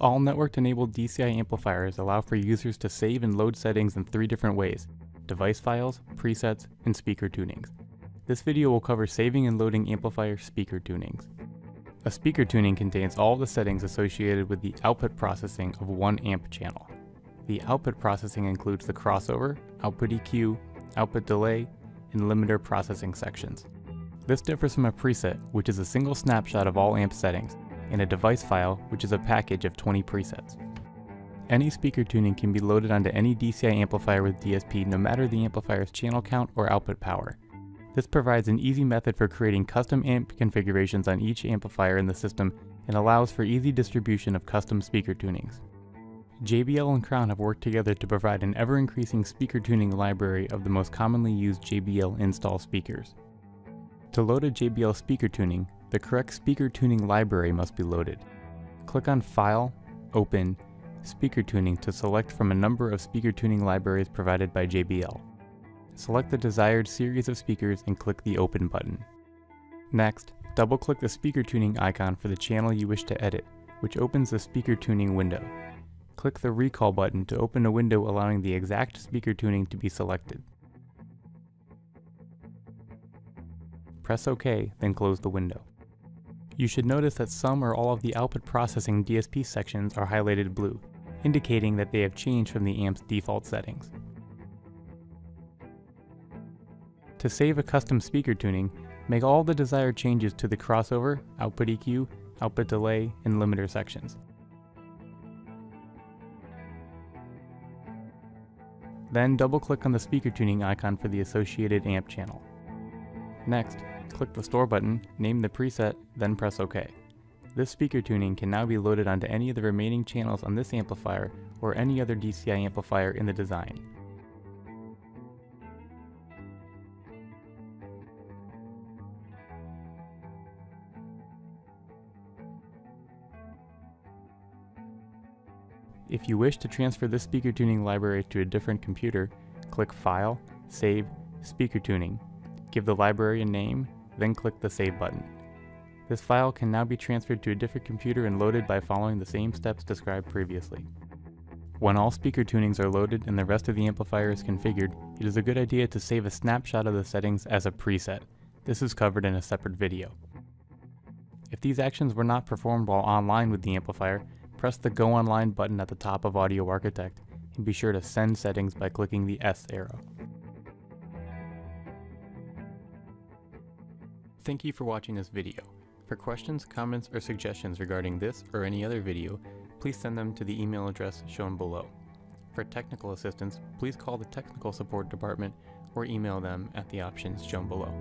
All network-enabled DCI amplifiers allow for users to save and load settings in 3 different ways: device files, presets, and speaker tunings. This video will cover saving and loading amplifier speaker tunings. A speaker tuning contains all the settings associated with the output processing of one amp channel. The output processing includes the crossover, output EQ, output delay, and limiter processing sections. This differs from a preset, which is a single snapshot of all amp settings, and a device file, which is a package of 20 presets. Any speaker tuning can be loaded onto any DCI amplifier with DSP no matter the amplifier's channel count or output power. This provides an easy method for creating custom amp configurations on each amplifier in the system and allows for easy distribution of custom speaker tunings. JBL and Crown have worked together to provide an ever-increasing speaker tuning library of the most commonly used JBL install speakers. To load a JBL speaker tuning, the correct speaker tuning library must be loaded. Click on File, Open, Speaker Tuning to select from a number of speaker tuning libraries provided by JBL. Select the desired series of speakers and click the Open button. Next, double-click the speaker tuning icon for the channel you wish to edit, which opens the speaker tuning window. Click the Recall button to open a window allowing the exact speaker tuning to be selected. Press OK, then close the window. You should notice that some or all of the output processing DSP sections are highlighted blue, indicating that they have changed from the amp's default settings. To save a custom speaker tuning, make all the desired changes to the crossover, output EQ, output delay, and limiter sections. Then double-click on the speaker tuning icon for the associated amp channel. Next, click the Store button, name the preset, then press OK. This speaker tuning can now be loaded onto any of the remaining channels on this amplifier or any other DCI amplifier in the design. If you wish to transfer this speaker tuning library to a different computer, click File, Save, Speaker Tuning. Give the library a name, then click the Save button. This file can now be transferred to a different computer and loaded by following the same steps described previously. When all speaker tunings are loaded and the rest of the amplifier is configured, it is a good idea to save a snapshot of the settings as a preset. This is covered in a separate video. If these actions were not performed while online with the amplifier, press the Go Online button at the top of Audio Architect, and be sure to send settings by clicking the S arrow. Thank you for watching this video. For questions, comments, or suggestions regarding this or any other video, please send them to the email address shown below. For technical assistance, please call the technical support department or email them at the options shown below.